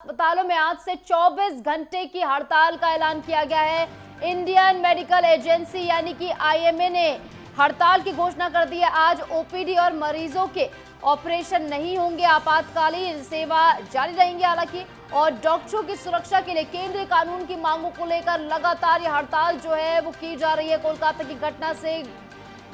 अस्पतालों में आज से 24 घंटे की हड़ताल का ऐलान किया गया है। इंडियन मेडिकल एजेंसी यानी कि आईएमए ने हड़ताल की घोषणा कर दी है। आज ओपीडी और मरीजों के ऑपरेशन नहीं होंगे, आपातकालीन सेवा जारी रहेंगी हालांकि। और डॉक्टरों की सुरक्षा के लिए केंद्रीय कानून की मांगों को लेकर लगातार ये हड़ताल जो है वो की जा रही है। कोलकाता की घटना से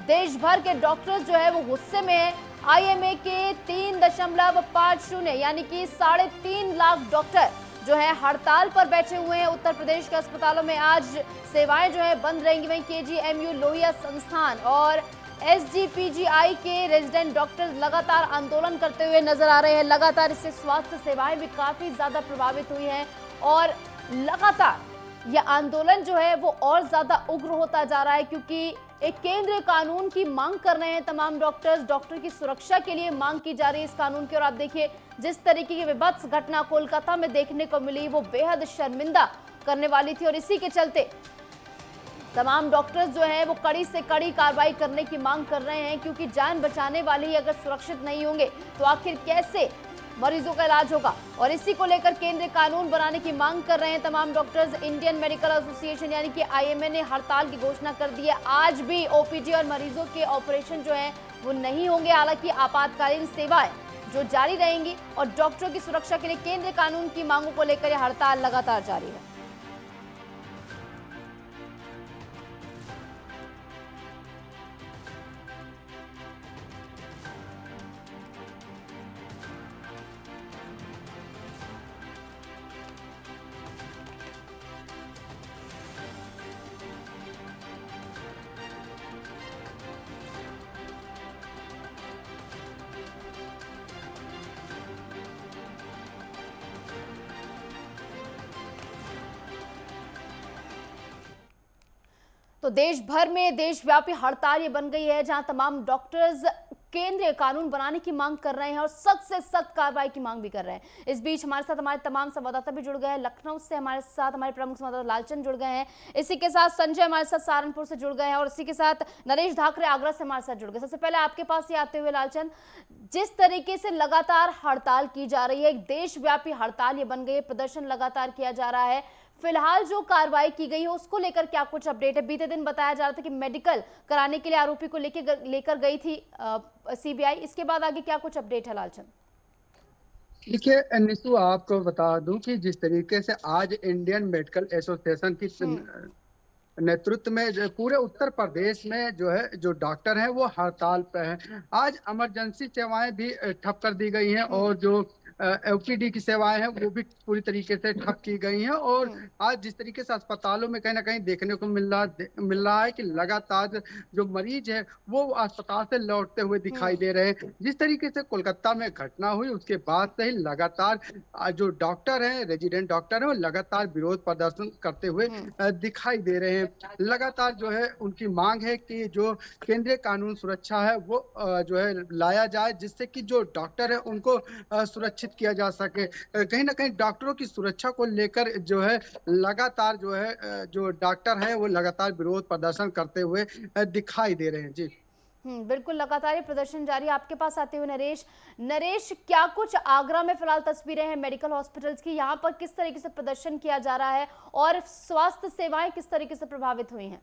देश भर के डॉक्टर्स जो है वो गुस्से में है। आईएमए के 3.50 यानी कि 3.5 लाख डॉक्टर जो है हड़ताल पर बैठे हुए हैं। उत्तर प्रदेश के अस्पतालों में आज सेवाएं जो है बंद रहेंगी। वहीं केजीएमयू लोहिया संस्थान और एसजीपीजीआई के रेजिडेंट डॉक्टर्स लगातार आंदोलन करते हुए नजर आ रहे हैं। लगातार इससे स्वास्थ्य सेवाएं भी काफी ज्यादा प्रभावित हुई हैं और लगातार यह आंदोलन जो है वो और ज्यादा उग्र होता जा रहा है, क्योंकि एक केंद्रीय कानून की मांग कर रहे हैं तमाम डॉक्टर्स। डॉक्टर की सुरक्षा के लिए मांग की जा रही है इस कानून की। और आप देखिए जिस तरीके की विभत्स घटना कोलकाता में देखने को मिली वो बेहद शर्मिंदा करने वाली थी और इसी के चलते तमाम डॉक्टर्स जो हैं वो कड़ी से कड़ी कार्रवाई करने की मांग कर रहे हैं, क्योंकि जान बचाने वाले ही अगर सुरक्षित नहीं होंगे तो आखिर कैसे मरीजों का इलाज होगा। और इसी को लेकर केंद्रीय कानून बनाने की मांग कर रहे हैं तमाम डॉक्टर्स। इंडियन मेडिकल एसोसिएशन यानी कि आईएमए ने हड़ताल की घोषणा कर दी है। आज भी ओपीडी और मरीजों के ऑपरेशन जो हैं वो नहीं होंगे, हालांकि आपातकालीन सेवाएं जो जारी रहेंगी। और डॉक्टरों की सुरक्षा के लिए केंद्रीय कानून की मांगों को लेकर यह हड़ताल लगातार जारी है। तो देश भर में देशव्यापी हड़ताल ये बन गई है, जहां तमाम डॉक्टर्स केंद्रीय कानून बनाने की मांग कर रहे हैं और सख्त से सख्त कार्रवाई की मांग भी कर रहे हैं। इस बीच हमारे साथ हमारे तमाम संवाददाता भी जुड़ गए हैं। लखनऊ से हमारे साथ हमारे प्रमुख संवाददाता लालचंद जुड़ गए हैं। इसी के साथ संजय हमारे साथ सहारनपुर से जुड़ गए हैं और इसी के साथ नरेश धाकरे आगरा से हमारे साथ जुड़ गए। सबसे पहले आपके पास ही आते हुए लालचंद, जिस तरीके से लगातार हड़ताल की जा रही है, एक देशव्यापी हड़ताल ये बन गई है, प्रदर्शन लगातार किया जा रहा है, फिलहाल जो कार्रवाई की गई है उसको लेकर क्या कुछ अपडेट है? बीते दिन बताया जा रहा था कि मेडिकल कराने के लिए आरोपी को लेकर गई थी सीबीआई। इसके बाद आगे क्या कुछ अपडेट है लालचंद? देखिए निशु, आपको बता दूं कि जिस तरीके से आज इंडियन मेडिकल एसोसिएशन की नेतृत्व में पूरे उत्तर प्रदेश में जो डॉक्टर हैं वो हड़ताल पे हैं। आज इमरजेंसी सेवाएं भी ठप कर दी गई हैं और जो ओपीडी की सेवाएं हैं वो भी पूरी तरीके से ठप की गई हैं। और आज जिस तरीके से अस्पतालों में कहीं ना कहीं देखने को मिल रहा है कि लगातार जो मरीज है वो अस्पताल से लौटते हुए दिखाई दे रहे हैं। जिस तरीके से कोलकाता में घटना हुई उसके बाद से ही लगातार जो डॉक्टर हैं, रेजिडेंट डॉक्टर हैं, वो लगातार विरोध प्रदर्शन करते हुए दिखाई दे रहे हैं। लगातार जो है उनकी मांग है कि जो केंद्रीय कानून सुरक्षा है वो जो है लाया जाए, जिससे कि जो डॉक्टर है उनको सुरक्षित किया जा सके। कहीं ना कहीं डॉक्टरों की सुरक्षा को लेकर जो है लगातार जो डॉक्टर है वो लगातार विरोध प्रदर्शन करते हुए दिखाई दे रहे हैं। जी बिल्कुल, लगातार ये प्रदर्शन जारी। आपके पास आते हुए नरेश, क्या कुछ आगरा में फिलहाल तस्वीरें हैं मेडिकल हॉस्पिटल्स की? यहाँ पर किस तरीके से प्रदर्शन किया जा रहा है और स्वास्थ्य सेवाएं किस तरीके से प्रभावित हुई हैं?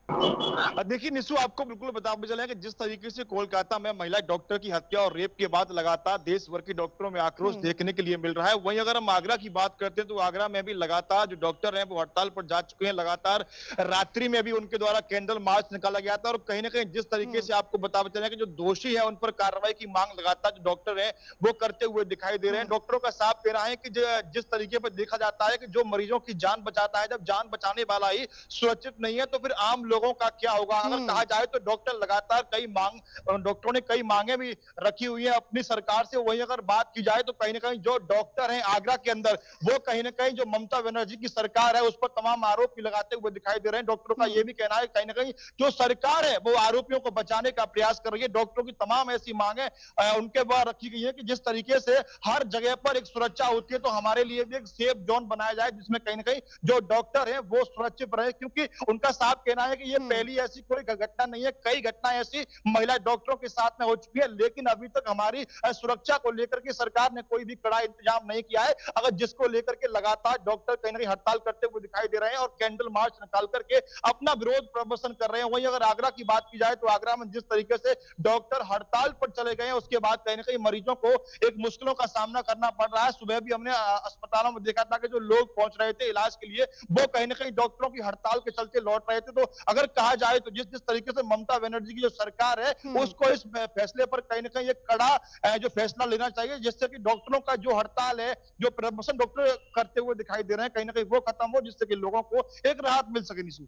देखिए निशु, आपको बिल्कुल बताते चले कि जिस तरीके से कोलकाता में महिला डॉक्टर की हत्या और रेप के बाद लगातार देश भर के डॉक्टरों में आक्रोश देखने के लिए मिल रहा है, वहीं अगर हम आगरा की बात करते हैं तो आगरा में भी लगातार जो डॉक्टर हैं वो हड़ताल पर जा चुके हैं। लगातार रात्रि में भी उनके द्वारा कैंडल मार्च निकाला गया था और कहीं ना कहीं जिस तरीके से आपको बताते चले कि जो दोषी है उन पर कार्रवाई की मांग लगातार जो डॉक्टर है वो करते हुए दिखाई दे रहे हैं। डॉक्टरों का साफ कहना है कि जिस तरीके पर देखा जाता है कि जो मरीजों की जान बचाता है, जब जान बचाने वाला ही सुरक्षित नहीं है तो फिर आम लोगों का क्या होगा। अगर कहा जाए तो डॉक्टरों ने कई मांगे भी रखी हुई है अपनी सरकार से। वहीं अगर बात की जाए तो कहीं ना कहीं जो डॉक्टर हैं आगरा के अंदर वो कहीं ना कहीं जो ममता बनर्जी की सरकार है उस पर तमाम आरोप भी लगाते हुए दिखाई दे रहे हैं। डॉक्टरों का यह भी कहना है कहीं ना कहीं जो सरकार है वो आरोपियों को बचाने का प्रयास कर रही है। डॉक्टरों की तमाम ऐसी मांगे उनके द्वारा रखी गई है कि जिस तरीके से हर जगह पर एक सुरक्षा होती है तो हमारे लिए भी एक सेफ जोन बनाया जाए जिसमें कहीं ना कहीं जो डॉक्टर है वो सुरक्षित रहे, क्योंकि उनका साफ कहना है कि कि ये पहली ऐसी कोई घटना नहीं है, कई घटनाएं ऐसी महिला डॉक्टरों के साथ में हो चुकी है, लेकिन अभी तक हमारी सुरक्षा को लेकर के सरकार ने कोई भी कड़ा इंतजाम नहीं किया है। अगर जिसको लेकर के लगातार डॉक्टर कहीं ना कहीं हड़ताल करते हुए दिखाई दे रहे हैं और कैंडल मार्च निकाल करके अपना विरोध प्रदर्शन कर रहे हैं। वहीं अगर आगरा की बात की जाए तो आगरा में जिस तरीके से डॉक्टर हड़ताल पर चले गए हैं, उसके बाद कहीं ना कहीं मरीजों को एक मुश्किलों का सामना करना पड़ रहा है। सुबह भी हमने अस्पतालों में देखा था कि जो लोग पहुंच रहे थे इलाज के लिए, वो कहीं ना कहीं डॉक्टरों की हड़ताल के चलते लौट रहे थे। तो अगर कहा जाए तो जिस जिस तरीके से ममता बनर्जी की जो सरकार है, उसको इस फैसले पर कहीं ना कहीं एक कड़ा जो फैसला लेना चाहिए, जिससे कि डॉक्टरों का जो हड़ताल है, जो प्रदर्शन डॉक्टर करते हुए दिखाई दे रहे हैं, कहीं ना कहीं वो खत्म हो, जिससे कि लोगों को एक राहत मिल सके। निशु,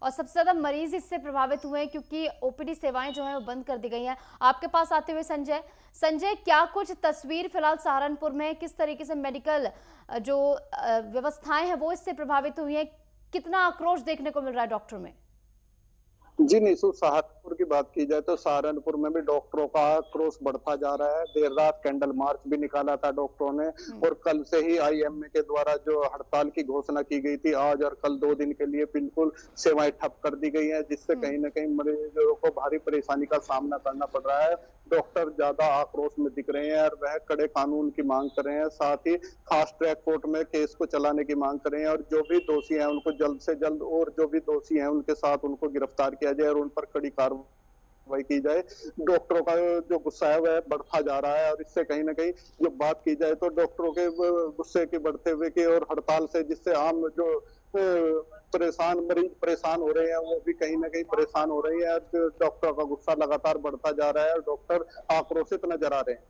और सबसे ज्यादा मरीज इससे प्रभावित हुए हैं क्योंकि ओपीडी सेवाएं जो है वो बंद कर दी गई हैं। आपके पास आते हुए संजय, क्या कुछ तस्वीर फिलहाल सहारनपुर में किस तरीके से मेडिकल जो व्यवस्थाएं हैं वो इससे प्रभावित हुई हैं, कितना आक्रोश देखने को मिल रहा है डॉक्टर में? जी निशु, सहारनपुर की बात की जाए तो सहारनपुर में भी डॉक्टरों का आक्रोश बढ़ता जा रहा है। देर रात कैंडल मार्च भी निकाला था डॉक्टरों ने, और कल से ही आईएमए के द्वारा जो हड़ताल की घोषणा की गई थी, आज और कल 2 दिन के लिए बिल्कुल सेवाएं ठप कर दी गई हैं, जिससे कहीं ना कहीं मरीजों को भारी परेशानी का सामना करना पड़ रहा है। डॉक्टर ज्यादा आक्रोश में दिख रहे हैं और वह कड़े कानून की मांग कर रहे हैं, साथ ही फास्ट ट्रैक कोर्ट में केस को चलाने की मांग कर रहे हैं, और जो भी दोषी हैं उनको जल्द से जल्द, और जो भी दोषी हैं उनके साथ उनको गिरफ्तार किया जाए और उन पर कड़ी कार्रवाई की जाए। डॉक्टरों का जो गुस्सा है वह बढ़ता जा रहा है, और इससे कहीं ना कहीं जो बात की जाए तो डॉक्टरों के गुस्से के बढ़ते हुए की और हड़ताल से जिससे आम जो मरीज परेशान हो रहे हैं, वो भी कहीं ना कहीं परेशान हो रही है। डॉक्टर का गुस्सा लगातार बढ़ता जा रहा है और डॉक्टर आक्रोशित नजर आ रहे हैं।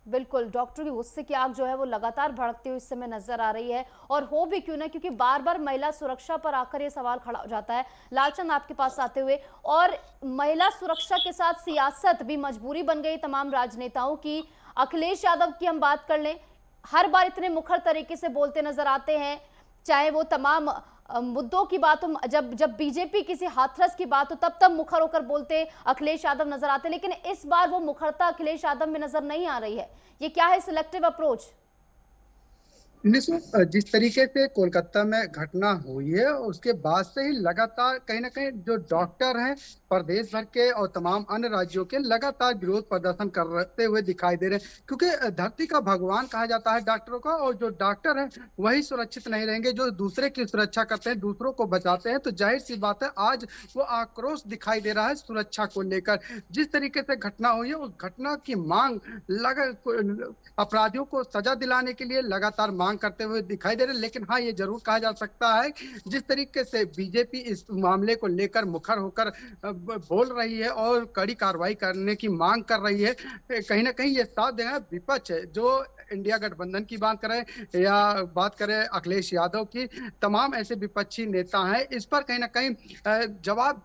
बिल्कुल, डॉक्टर की गुस्से की आग जो है वो लगातार भड़कती हुई इस समय नजर आ रही है, और हो भी क्यों ना, क्योंकि बार बार महिला सुरक्षा पर आकर ये सवाल खड़ा हो जाता है। लालचंद, आपके पास आते हुए, और महिला सुरक्षा के साथ सियासत भी मजबूरी बन गई तमाम राजनेताओं की। अखिलेश यादव की हम बात कर लें, हर बार इतने मुखर तरीके से बोलते नजर आते हैं, चाहे वो तमाम मुद्दों की बात हो, जब बीजेपी किसी हाथरस की बात हो तब मुखर होकर बोलते अखिलेश यादव नजर आते, लेकिन इस बार वो मुखरता अखिलेश यादव में नजर नहीं आ रही है। ये क्या है सिलेक्टिव अप्रोच? जिस तरीके से कोलकाता में घटना हुई है, उसके बाद से ही लगातार कहीं ना कहीं जो डॉक्टर हैं प्रदेश भर के और तमाम अन्य राज्यों के लगातार विरोध प्रदर्शन करते हुए दिखाई दे रहे हैं, क्योंकि धरती का भगवान कहा जाता है डॉक्टरों का, और जो डॉक्टर हैं वही सुरक्षित नहीं रहेंगे जो दूसरे की सुरक्षा करते हैं, दूसरों को बचाते हैं। तो जाहिर सी बात है आज वो आक्रोश दिखाई दे रहा है सुरक्षा को लेकर। जिस तरीके से घटना हुई है उस घटना की मांग अपराधियों को सजा दिलाने के लिए लगातार मांग करते हुए दिखाई दे रहे हैं। लेकिन हाँ, ये जरूर कहा जा सकता है जिस तरीके से बीजेपी इस मामले को लेकर मुखर होकर बोल रही है और कड़ी कार्रवाई करने की मांग कर रही है, कहीं ना कहीं ये साथ देना विपक्ष है, जो इंडिया गठबंधन की बात करें या बात करें अखिलेश यादव की, तमाम ऐसे विपक्षी नेता हैं, इस पर कहीं ना कहीं जवाब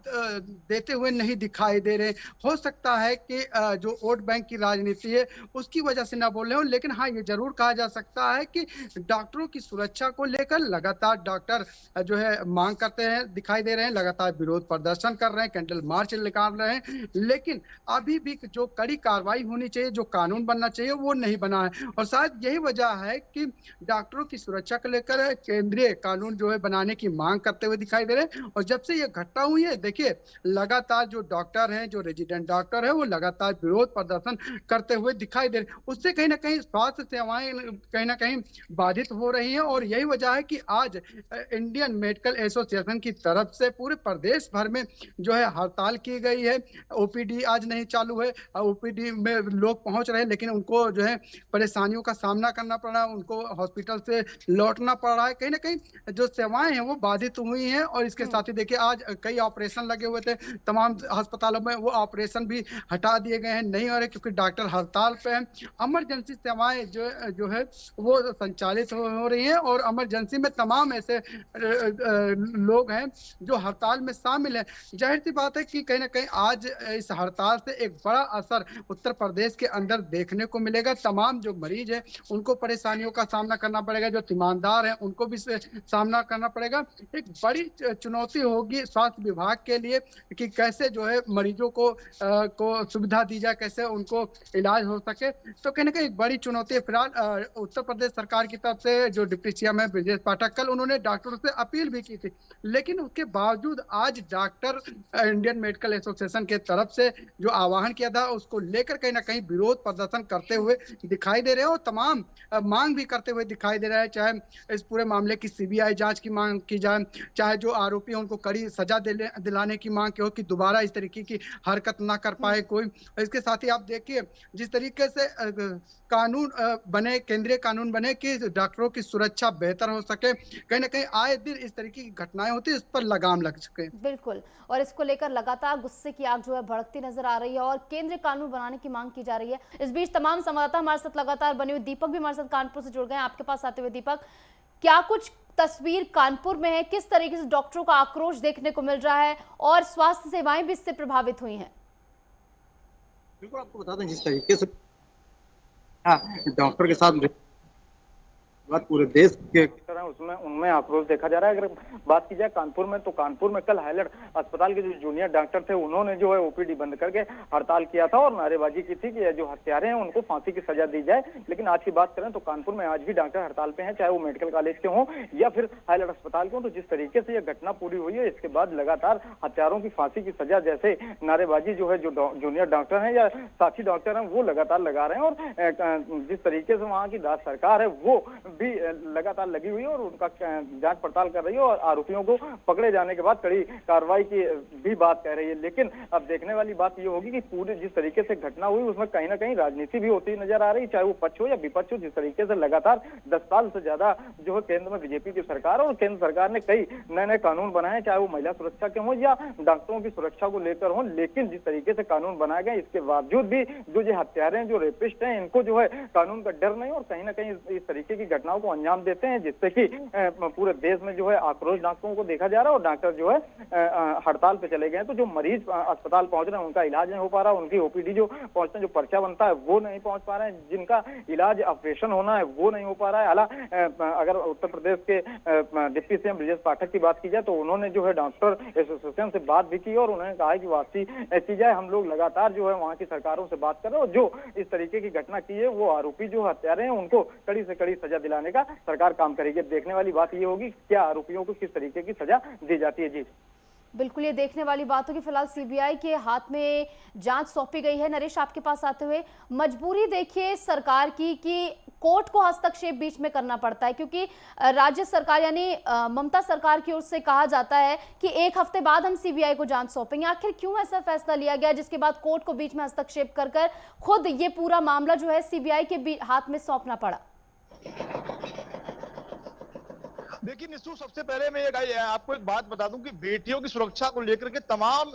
देते हुए नहीं दिखाई दे रहे। हो सकता है कि जो वोट बैंक की राजनीति है उसकी वजह से ना बोल रहे हो, लेकिन हाँ, ये जरूर कहा जा सकता है कि डॉक्टरों की सुरक्षा को लेकर लगातार डॉक्टर जो है मांग करते हैं, दिखाई दे रहे हैं, लगातार विरोध प्रदर्शन कर रहे हैं, कैंडल मार्च निकाल रहे हैं, लेकिन अभी भी जो कड़ी कार्रवाई होनी चाहिए, जो कानून बनना चाहिए, वो नहीं बना है। और शायद यही वजह है कि डॉक्टरों की सुरक्षा को लेकर केंद्रीय कानून जो है बनाने की मांग करते हुए दिखाई दे रहे हैं। और जब से ये घटना हुई है, देखिए लगातार जो डॉक्टर हैं, जो रेजिडेंट डॉक्टर है, वो लगातार विरोध प्रदर्शन करते हुए दिखाई दे रहे हैं। उससे कहीं ना कहीं स्वास्थ्य सेवाएं कहीं ना कहीं बाधित हो रही हैं, और यही वजह है कि आज इंडियन मेडिकल एसोसिएशन की तरफ से पूरे प्रदेश भर में जो है हड़ताल की गई है। ओपीडी आज नहीं चालू है, ओपीडी में लोग पहुंच रहे हैं, लेकिन उनको जो है परेशानियों का सामना करना पड़ रहा है, उनको हॉस्पिटल से लौटना पड़ रहा है, कहीं ना कहीं जो सेवाएं हैं वो बाधित हुई हैं। और इसके साथ ही देखिए आज कई ऑपरेशन लगे हुए थे तमाम अस्पतालों में, वो ऑपरेशन भी हटा दिए गए हैं, नहीं हो रहे क्योंकि डॉक्टर हड़ताल पे हैं। इमरजेंसी सेवाएं जो है वो संचालित हो रही हैं, और इमरजेंसी में तमाम ऐसे लोग हैं जो हड़ताल में शामिल हैं। जाहिर सी बात है कि कहीं ना कहीं आज इस हड़ताल से एक बड़ा असर उत्तर प्रदेश के अंदर देखने को मिलेगा। तमाम जो मरीज है उनको परेशानियों का सामना करना पड़ेगा, जो तीमारदार हैं उनको भी सामना करना पड़ेगा। एक बड़ी चुनौती होगी स्वास्थ्य विभाग के लिए कि कैसे जो है मरीजों को सुविधा दी जाए, कैसे उनको इलाज हो सके। तो कहीं ना कहीं एक बड़ी चुनौती है। फिलहाल उत्तर प्रदेश सरकार की तरफ से जो डिप्टी सीएम है ब्रजेश पाठक, कल उन्होंने डॉक्टरों से अपील भी की थी, लेकिन उसके बावजूद आज डॉक्टर इंडियन मेडिकल एसोसिएशन के तरफ से जो आह्वान किया था उसको लेकर कहीं ना कहीं विरोध प्रदर्शन करते हुए दिखाई दे रहे हैं और तमाम मांग भी करते हुए दिखाई दे रहा है। चाहे इस पूरे मामले की सीबीआई जांच की मांग की जाए, चाहे जो आरोपी हैं उनको कड़ी सजा दिलाने की मांग की हो कि दोबारा इस तरीके की हरकत ना कर पाए कोई। इसके साथ ही आप देखिए जिस तरीके से कानून बने, केंद्रीय कानून बने कि डॉक्टरों की सुरक्षा बेहतर हो सके, कहीं ना कहीं आए दिन इस तरीके की घटनाएं होती है, इस पर लगाम लग सके। बिल्कुल, और इसको लेकर लगातार गुस्से की आग जो है भड़कती नजर आ रही है और केंद्रीय कानून बनाने की मांग की जा रही है। इस बीच तमाम संवाददाता हमारे साथ लगातार बने हुए, दीपक भी हमारे साथ कानपुर से जुड़ गए हैं। आपके पास आते हुए दीपक, क्या कुछ तस्वीर कानपुर में है, किस तरीके से डॉक्टरों का आक्रोश देखने को मिल रहा है और स्वास्थ्य सेवाएं भी इससे प्रभावित हुई हैं? बिल्कुल, आपको बता दें जिस तरीके से डॉक्टर के साथ बात पूरे देश के तरह उसमें उनमें आक्रोश देखा जा रहा है। अगर बात की जाए कानपुर में, तो कानपुर में कल हाईलैंड अस्पताल के जो जूनियर डॉक्टर थे उन्होंने जो है ओपीडी बंद करके हड़ताल किया था और नारेबाजी की थी कि जो हत्यारे हैं उनको फांसी की सजा दी जाए। लेकिन आज की बात करें तो कानपुर में आज भी डॉक्टर हड़ताल पे हैं, चाहे वो मेडिकल कॉलेज के हों या फिर हाईलैंड अस्पताल के हों। तो जिस तरीके से यह घटना पूरी हुई है, इसके बाद लगातार हत्यारों की फांसी की सजा जैसे नारेबाजी जो है जो जूनियर डॉक्टर हैं या साथी डॉक्टर हैं वो लगातार लगा रहे हैं। और जिस तरीके से वहाँ की राज्य सरकार है वो भी लगातार लगी हुई है और उनका जांच पड़ताल कर रही है और आरोपियों को पकड़े जाने के बाद कड़ी कार्रवाई की भी बात कह रही है। लेकिन अब देखने वाली बात ये होगी कि पूरे जिस तरीके से घटना हुई उसमें कहीं ना कहीं राजनीति भी होती नजर आ रही, चाहे वो पक्ष हो या विपक्ष हो। जिस तरीके से लगातार 10 साल से ज्यादा जो है केंद्र में बीजेपी की सरकार है और केंद्र सरकार ने कई नए नए कानून बनाए, चाहे वो महिला सुरक्षा के हों या डॉक्टरों की सुरक्षा को लेकर हो। लेकिन जिस तरीके से कानून बनाए गए इसके बावजूद भी जो ये हत्यारे हैं, जो रेपिस्ट हैं, इनको जो है कानून का डर नहीं और कहीं ना कहीं इस तरीके की घटनाओं को अंजाम देते हैं, जिससे कि पूरे देश में जो है आक्रोश डॉक्टरों को देखा जा रहा है और डॉक्टर जो है हड़ताल पे चले गए। तो जो मरीज अस्पताल पहुंच रहे हैं उनका इलाज नहीं हो पा रहा, उनकी ओपीडी जो पहुंचते हैं, जो पर्चा बनता है वो नहीं पहुंच पा रहे हैं, जिनका इलाज ऑपरेशन होना है वो नहीं हो पा रहा है। हालांकि अगर उत्तर प्रदेश के डिप्टी सीएम ब्रजेश पाठक की बात की जाए तो उन्होंने जो है डॉक्टर एसोसिएशन से बात भी की और उन्होंने कहा कि वापसी की जाए, हम लोग लगातार जो है वहाँ की सरकारों से बात कर रहे हैं और जो इस तरीके की घटना की है वो आरोपी जो हत्यारे हैं उनको कड़ी से कड़ी सजा दिलाने का सरकार काम करेगी। देखने वाली बात ये होगी क्या आरोपियों को किस तरीके की सजा दी जाती है। जी बिल्कुल, ये देखने वाली बात होगी। फिलहाल सीबीआई के हाथ में जांच सौंपी गई है। नरेश, आपके पास आते हुए, मजबूरी देखिए सरकार की कि कोर्ट को हस्तक्षेप बीच में करना पड़ता है, क्योंकि राज्य सरकार यानी ममता सरकार की ओर से कहा जाता है कि 1 हफ्ते बाद हम सीबीआई को जांच सौंपेंगे। आखिर क्यों ऐसा फैसला लिया गया जिसके बाद कोर्ट को बीच में हस्तक्षेप कर खुद ये पूरा मामला जो है सीबीआई के हाथ में सौंपना पड़ा? देखिए निशु, सबसे पहले मैं आपको एक बात बता दूं कि बेटियों की सुरक्षा को लेकर के तमाम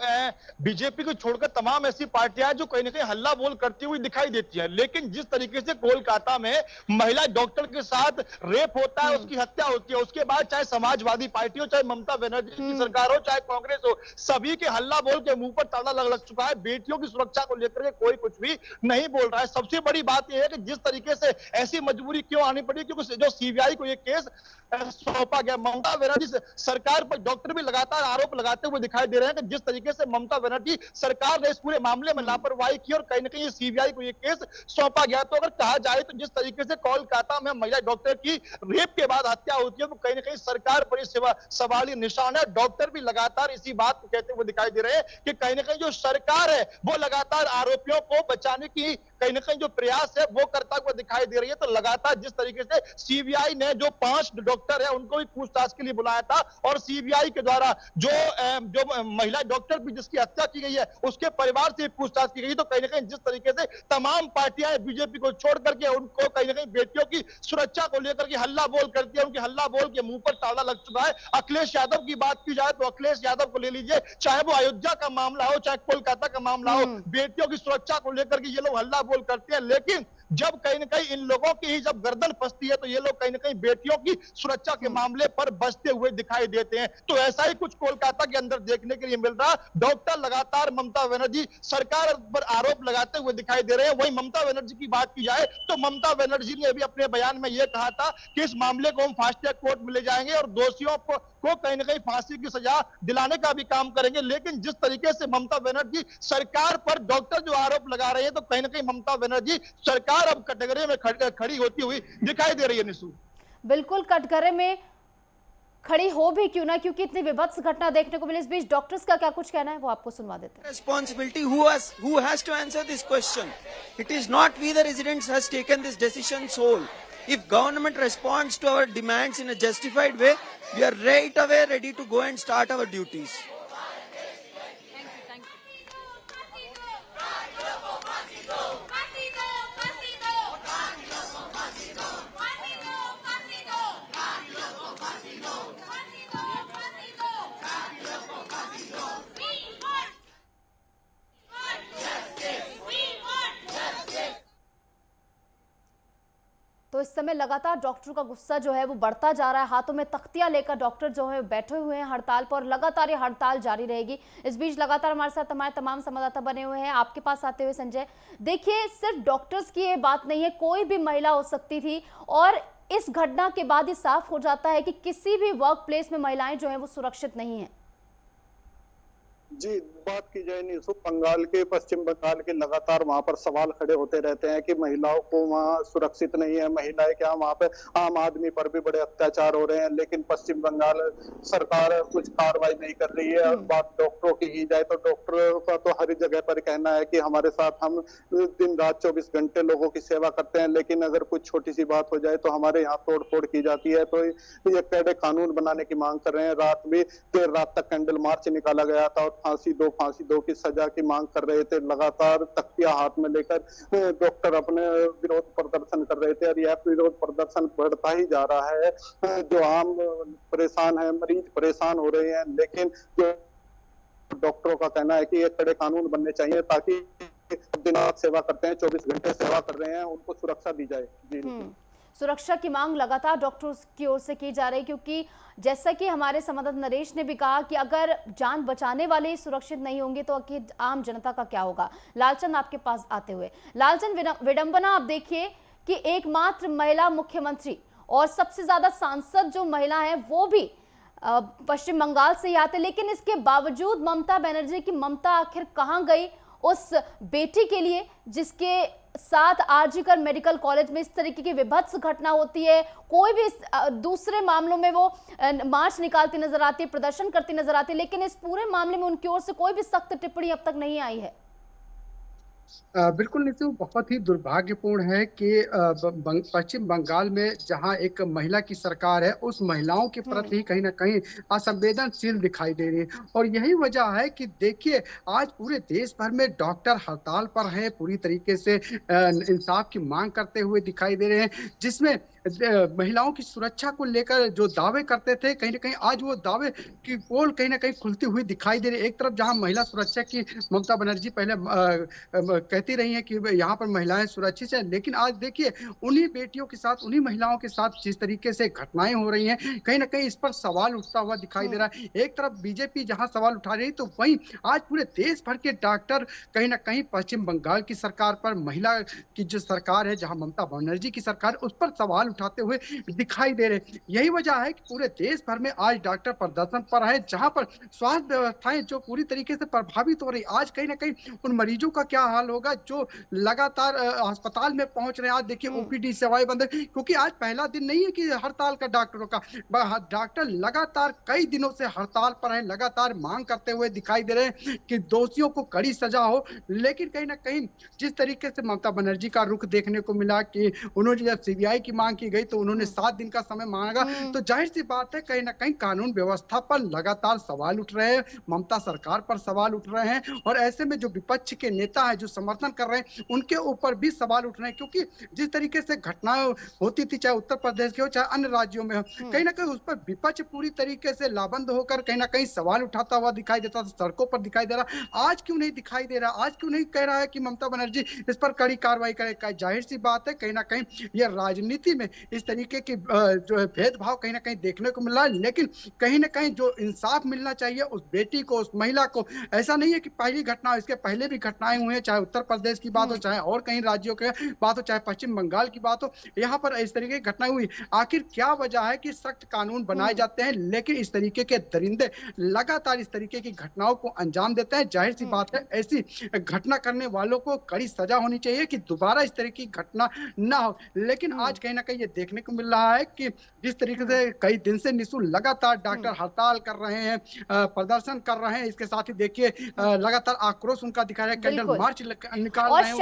बीजेपी को छोड़कर तमाम ऐसी पार्टियां जो कहीं ना कहीं हल्ला बोल करती हुई दिखाई देती हैं। लेकिन जिस तरीके से कोलकाता में महिला डॉक्टर के साथ रेप होता है, उसकी हत्या होती है, उसके बाद चाहे समाजवादी पार्टी हो, चाहे ममता बनर्जी की सरकार हो, चाहे कांग्रेस हो, सभी के हल्ला बोल के मुंह पर ताला लग चुका है। बेटियों की सुरक्षा को लेकर के कोई कुछ भी नहीं बोल रहा है। सबसे बड़ी बात यह है कि जिस तरीके से ऐसी मजबूरी क्यों आनी पड़ी, क्योंकि जो सीबीआई को यह केस सौंपा गया, ममता बनर्जी सरकार पर डॉक्टर भी लगातार आरोप लगाते हुए दिखाई दे रहे हैं कि जिस तरीके से ममता बनर्जी सरकार ने इस पूरे मामले में लापरवाही की और कहीं ना कहीं सीबीआई को यह केस सौंपा गया। तो अगर कहा जाए तो जिस तरीके से कोलकाता में महिला डॉक्टर की रेप के बाद हत्या होती है, तो कहीं ना कहीं सरकार पर सवाल निशान है। डॉक्टर भी लगातार इसी बात को कहते हुए दिखाई दे रहे हैं कि कहीं ना कहीं जो सरकार है वो लगातार आरोपियों को बचाने की कहीं ना कहीं जो प्रयास है वो करता हुआ दिखाई दे रही है। तो लगातार जिस तरीके से सीबीआई ने जो 5 डॉक्टर है उनको भी पूछताछ के लिए बुलाया था और सीबीआई के द्वारा जो महिला डॉक्टर भी जिसकी हत्या की गई है उसके परिवार से पूछताछ की गई, तो कहीं ना कहीं जिस तरीके से तमाम पार्टियां बीजेपी को छोड़ करके उनको कहीं ना कहीं बेटियों की सुरक्षा को लेकर के हल्ला बोल करती है, उनके हल्ला बोल के मुंह पर ताला लग चुका है। अखिलेश यादव की बात की जाए तो अखिलेश यादव को ले लीजिए, चाहे वो अयोध्या का मामला हो, चाहे कोलकाता का मामला हो, बेटियों की सुरक्षा को लेकर के ये लोग हल्ला बोल करते हैं। लेकिन जब कहीं ना कहीं इन लोगों की ही जब गर्दन फंसती है तो ये लोग कहीं ना कहीं बेटियों की सुरक्षा के मामले पर बचते हुए दिखाई देते हैं। तो ऐसा ही कुछ कोलकाता के अंदर देखने के लिए मिल रहा। डॉक्टर लगातार ममता बनर्जी सरकार पर आरोप लगाते हुए दिखाई दे रहे हैं। वहीं ममता बनर्जी की बात की जाए तो ममता बनर्जी ने अभी अपने बयान में यह कहा था कि इस मामले को हम फास्ट ट्रैक कोर्ट में ले जाएंगे और दोषियों को कहीं ना कहीं फांसी की सजा दिलाने का भी काम करेंगे। लेकिन जिस तरीके से ममता बनर्जी सरकार पर डॉक्टर जो आरोप लगा रहे हैं तो कहीं ना कहीं ममता बनर्जी सरकार अब कटघरे में खड़ी होती हुई दिखाई दे रही है। निशु, बिल्कुल कटघरे में खड़ी हो भी क्यों ना, क्योंकि इतनी विभत्स घटना देखने को मिली। इस बीच डॉक्टर्स का क्या कुछ कहना है वो आपको सुनवा देते हैं। Responsibility, who has to answer this question? It is not we the residents has taken this decision sole. If government responds to our demands in a justified way, we are right away ready to go and start our duties. तो इस समय लगातार डॉक्टरों का गुस्सा जो है वो बढ़ता जा रहा है। हाथों में तख्तियां लेकर डॉक्टर जो है बैठे हुए हैं हड़ताल पर, लगातार ये हड़ताल जारी रहेगी। इस बीच लगातार हमारे साथ हमारे तमाम संवाददाता बने हुए हैं। आपके पास आते हुए संजय, देखिए सिर्फ डॉक्टर्स की ये बात नहीं है, कोई भी महिला हो सकती थी और इस घटना के बाद ये साफ हो जाता है कि किसी भी वर्क प्लेस में महिलाएं जो है वो सुरक्षित नहीं है। जी, बात की जाए निशु, बंगाल के पश्चिम बंगाल के लगातार वहां पर सवाल खड़े होते रहते हैं कि महिलाओं को वहां सुरक्षित नहीं है, महिलाएं क्या, वहां पे आम आदमी पर भी बड़े अत्याचार हो रहे हैं, लेकिन पश्चिम बंगाल सरकार कुछ कार्रवाई नहीं कर रही है। बात डॉक्टरों की की जाए तो डॉक्टरों का तो हर जगह पर कहना है कि हमारे साथ हम दिन रात 24 घंटे लोगों की सेवा करते हैं, लेकिन अगर कुछ छोटी सी बात हो जाए तो हमारे यहाँ तोड़ फोड़ की जाती है। तो ये कैडे कानून बनाने की मांग कर रहे हैं। रात भी देर रात तक कैंडल मार्च निकाला गया था और फांसी दो की सजा की मांग कर रहे थे। लगातार तख्तियां हाथ में लेकर डॉक्टर अपने विरोध प्रदर्शन कर रहे थे और यह विरोध प्रदर्शन बढ़ता ही जा रहा है। जो आम परेशान है, मरीज परेशान हो रहे हैं, लेकिन जो डॉक्टरों का कहना है कि ये कड़े कानून बनने चाहिए ताकि दिन रात सेवा करते हैं, 24 घंटे सेवा कर रहे हैं, उनको सुरक्षा दी जाए। जी, सुरक्षा की मांग लगातार डॉक्टरों की ओर से की जा रही है, क्योंकि जैसा कि हमारे संवाददाता नरेश ने भी कहा कि अगर जान बचाने वाले सुरक्षित नहीं होंगे तो आखिर आम जनता का क्या होगा। लालचंद, आपके पास आते हुए, लालचंद, विडंबना आप देखिए कि एकमात्र महिला मुख्यमंत्री और सबसे ज्यादा सांसद जो महिला है वो भी पश्चिम बंगाल से ही आते, लेकिन इसके बावजूद ममता बनर्जी की ममता आखिर कहां गई उस बेटी के लिए जिसके साथ आरजीकर मेडिकल कॉलेज में इस तरीके की विभत्स घटना होती है। कोई भी दूसरे मामलों में वो मार्च निकालती नजर आती है, प्रदर्शन करती नजर आती है, लेकिन इस पूरे मामले में उनकी ओर से कोई भी सख्त टिप्पणी अब तक नहीं आई है। बिल्कुल निशु, बहुत ही दुर्भाग्यपूर्ण है कि पश्चिम बंगाल में जहां एक महिला की सरकार है उस महिलाओं के प्रति ही कहीं ना कहीं असंवेदनशील दिखाई दे रही है। और यही वजह है कि देखिए आज पूरे देश भर में डॉक्टर हड़ताल पर हैं, पूरी तरीके से इंसाफ की मांग करते हुए दिखाई दे रहे हैं, जिसमें महिलाओं की सुरक्षा को लेकर जो दावे करते थे कहीं ना कहीं आज वो दावे की पोल कहीं ना कहीं खुलती हुई दिखाई दे रही है। एक तरफ जहां महिला सुरक्षा की ममता बनर्जी पहले कहती रही हैं कि यहाँ पर महिलाएं सुरक्षित हैं, लेकिन आज देखिए उन्हीं बेटियों के साथ, उन्हीं महिलाओं के साथ जिस तरीके से घटनाएं हो रही हैं, कहीं ना कहीं इस पर सवाल उठता हुआ दिखाई दे रहा है। एक तरफ बीजेपी जहां सवाल उठा रही तो वहीं आज पूरे देश भर के डॉक्टर कहीं ना कहीं पश्चिम बंगाल की सरकार पर, महिला की जो सरकार है जहां ममता बनर्जी की सरकार, उस पर सवाल उठाते हुए दिखाई दे रहे। यही वजह है कि पूरे देश भर में आज डॉक्टर प्रदर्शन पर है, जहां पर स्वास्थ्य व्यवस्थाएं जो पूरी तरीके से प्रभावित हो रही। आज कहीं ना कहीं उन मरीजों का क्या हाल होगा जो लगातार अस्पताल में पहुंच रहे हैं। आज देखिए ओपीडी सेवाएं बंद है, क्योंकि आज पहला दिन नहीं है कि हड़ताल का डॉक्टरों का। डॉक्टर लगातार कई दिनों से हड़ताल पर है, लगातार मांग करते हुए दिखाई दे रहे हैं कि दोषियों को कड़ी सजा हो। लेकिन कहीं ना कहीं जिस तरीके से ममता बनर्जी का रुख देखने को मिला कि उन्होंने जब सीबीआई की मांग की गई तो उन्होंने 7 दिन का समय मांगा। तो जाहिर सी बात है कहीं ना कहीं कानून व्यवस्था पर लगातार सवाल उठ रहे हैं, ममता सरकार पर सवाल उठ रहे हैं, और ऐसे में जो विपक्ष के नेता है जो समर्थन कर रहे हैं उनके ऊपर भी सवाल उठ रहे हैं, क्योंकि जिस तरीके से घटनाएं होती थी चाहे उत्तर प्रदेश की हो चाहे अन्य राज्यों में हो, कहीं ना कहीं उस पर विपक्ष पूरी तरीके से लाबंद होकर कहीं ना कहीं सवाल उठाता हुआ दिखाई देता था, सड़कों पर दिखाई दे रहा। आज क्यों नहीं दिखाई दे रहा? आज क्यों नहीं कह रहा है कि ममता बनर्जी इस पर कड़ी कार्रवाई करे? जाहिर सी बात है कहीं ना कहीं यह राजनीति में इस तरीके की जो है भेदभाव कहीं ना कहीं देखने को मिल रहा है, लेकिन कहीं ना कहीं जो इंसाफ मिलना चाहिए उस बेटी को, उस महिला को, ऐसा नहीं है कि पहली घटना, इसके पहले भी घटनाएं हुई हैं, चाहे उत्तर प्रदेश की बात हो, चाहे और कहीं राज्यों की बात हो, चाहे पश्चिम बंगाल की बात हो, यहाँ पर इस तरीके की घटनाएं हुई। आखिर क्या वजह है कि सख्त कानून बनाए जाते हैं लेकिन इस तरीके के दरिंदे लगातार इस तरीके की घटनाओं को अंजाम देते हैं? जाहिर सी बात है ऐसी घटना करने वालों को कड़ी सजा होनी चाहिए कि दोबारा इस तरह की घटना ना हो। लेकिन आज कहीं ना कहीं ये देखने को मिल रहा है कि जिस तरीके से कई दिन से निशु लगातार डॉक्टर हड़ताल कर रहे हैं, प्रदर्शन कर रहे हैं, इसके साथ ही देखिए लगातार आक्रोश उनका दिखा रहे हैं, कैंडल मार्च निकाल और रहे हैं।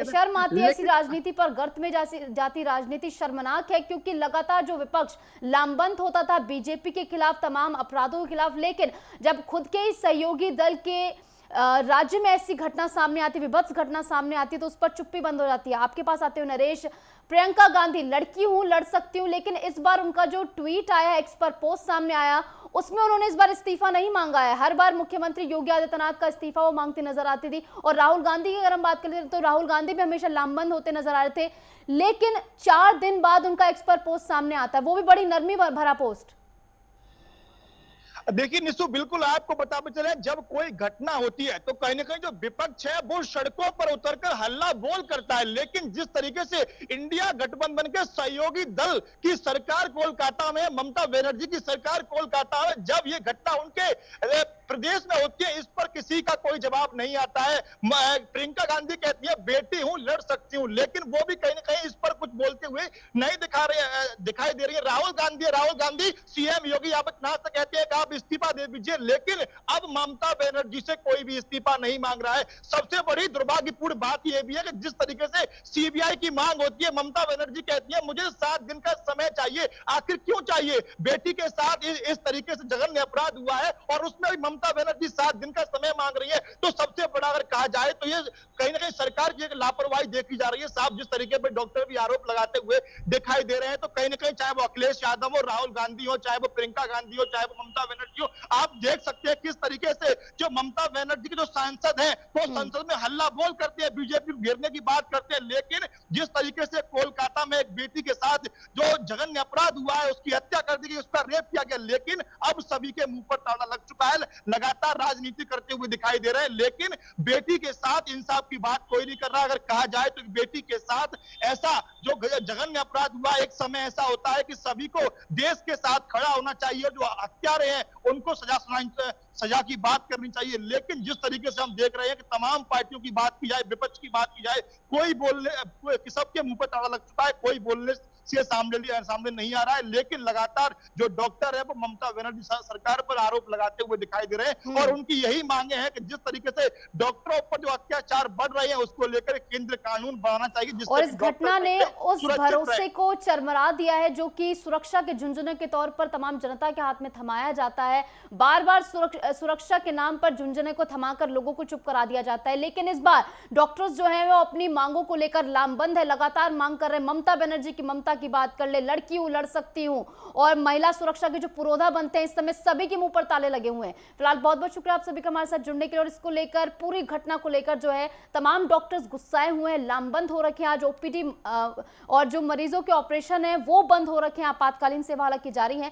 शर्म आती है ऐसी राजनीति पर, गर्त में जाती राजनीति शर्मनाक है, क्योंकि लगातार जो विपक्ष लामबंद होता था बीजेपी के खिलाफ, तमाम अपराधों के खिलाफ, लेकिन जब खुद के ही सहयोगी दल के राज्य में ऐसी घटना सामने आती, विभत्स घटना सामने आती है, तो उस पर चुप्पी बंद हो जाती है। आपके पास आते हो नरेश, प्रियंका गांधी लड़की हूं, लड़ सकती हूं, लेकिन इस बार उनका जो ट्वीट आया, एक्स पर पोस्ट सामने आया, उसमें उन्होंने इस बार इस्तीफा नहीं मांगा है। हर बार मुख्यमंत्री योगी आदित्यनाथ का इस्तीफा वो मांगती नजर आती थी। और राहुल गांधी की अगर हम बात करें तो राहुल गांधी भी हमेशा लामबंद होते नजर आ रहे थे, लेकिन 4 दिन बाद उनका एक्स पर पोस्ट सामने आता है, वो भी बड़ी नरमी भरा पोस्ट। देखिए निशु, बिल्कुल आपको बताते चले, जब कोई घटना होती है तो कहीं ना कहीं जो विपक्ष है वो सड़कों पर उतरकर हल्ला बोल करता है, लेकिन जिस तरीके से इंडिया गठबंधन के सहयोगी दल की सरकार कोलकाता में, ममता बनर्जी की सरकार कोलकाता में, जब ये घटना उनके प्रदेश में होती है, इस पर किसी का कोई जवाब नहीं आता है। प्रियंका गांधी कहती है बेटी हूं, लड़ सकती हूं, लेकिन वो भी कहीं ना कहीं इस पर कुछ बोलते हुए नहीं दिखाई दे रही है। राहुल गांधी सीएम योगी आदित्यनाथ से कहते हैं कि आप इस्तीफा दे दीजिए, लेकिन अब ममता बनर्जी से कोई भी इस्तीफा नहीं मांग रहा है। सबसे बड़ी दुर्भाग्यपूर्ण बात यह भी है कि जिस तरीके से सीबीआई की मांग होती है, ममता बनर्जी कहती है मुझे 7 दिन का समय चाहिए। आखिर क्यों चाहिए? बेटी के साथ इस तरीके से जघन्य अपराध हुआ है और उसमें भी ममता बनर्जी 7 दिन का समय मांग रही है। तो सबसे बड़ा अगर कहा जाए तो ये कहीं ना कहीं सरकार की एक लापरवाही देखी जा रही है साहब। जिस तरीके पर डॉक्टर भी आरोप लगाते हुए दिखाई दे रहे हैं, तो कहीं ना कहीं चाहे वो अखिलेश यादव हो, राहुल गांधी हो, चाहे वो प्रियंका गांधी हो, चाहे वो ममता बनर्जी हो, आप देख सकते हैं किस तरीके से जो ममता बनर्जी के जो सांसद हैं वो संसद में हल्ला बोल करते हैं, बीजेपी घेरने की बात करते हैं, लेकिन जिस तरीके से कोलकाता में एक बेटी के साथ जो जघन्य अपराध हुआ है, उसकी हत्या कर दी गई, उसका रेप किया गया, लेकिन अब सभी के मुंह पर ताला लग चुका है, लगातार राजनीति करते हुए दिखाई दे रहे हैं, लेकिन बेटी के साथ इंसाफ की बात कोई नहीं कर रहा। अगर कहा जाए तो बेटी के साथ ऐसा जो जघन्य अपराध हुआ, एक समय ऐसा होता है कि सभी को देश के साथ खड़ा होना चाहिए, जो हत्यारे हैं उनको सजा की बात करनी चाहिए, लेकिन जिस तरीके से हम देख रहे हैं कि तमाम पार्टियों की बात की जाए, विपक्ष की बात की जाए, सबके मुंह पर ताला लग चुका है, कोई बोलने से सामने नहीं आ रहा है, लेकिन लगातार जो डॉक्टर है वो ममता बनर्जी सरकार पर आरोप लगाते हुए दिखाई दे रहे हैं और उनकी यही मांगे हैं कि जिस तरीके से डॉक्टरों पर जो अत्याचार बढ़ रहे हैं उसको लेकर केंद्र कानून बनाना चाहिए। और इस घटना ने उस भरोसे को चरमरा दिया है जो कि सुरक्षा के झुंझुने के तौर पर तमाम जनता के हाथ में थमाया जाता है। बार बार सुरक्षा के नाम पर झुंझुने को थमाकर लोगों को चुप करा दिया जाता है, लेकिन इस बार डॉक्टर्स जो है वो अपनी मांगों को लेकर लामबंद है, लगातार मांग कर रहे हैं। ममता बनर्जी की ममता की बात कर ले, लड़की हूं, लड़ सकती हूं, और महिला सुरक्षा के जो पुरोधा बनते हैं इस समय सभी के मुंह पर ताले लगे हुए हैं। फिलहाल बहुत बहुत शुक्रिया आप सभी का हमारे साथ जुड़ने के लिए। और इसको लेकर, पूरी घटना को लेकर जो है तमाम डॉक्टर्स गुस्साए हुए हैं, लामबंद हो रखे हैं। आज ओपीडी और जो मरीजों के ऑपरेशन है वो बंद हो रखे हैं, आपातकालीन सेवा हालांकि जारी है।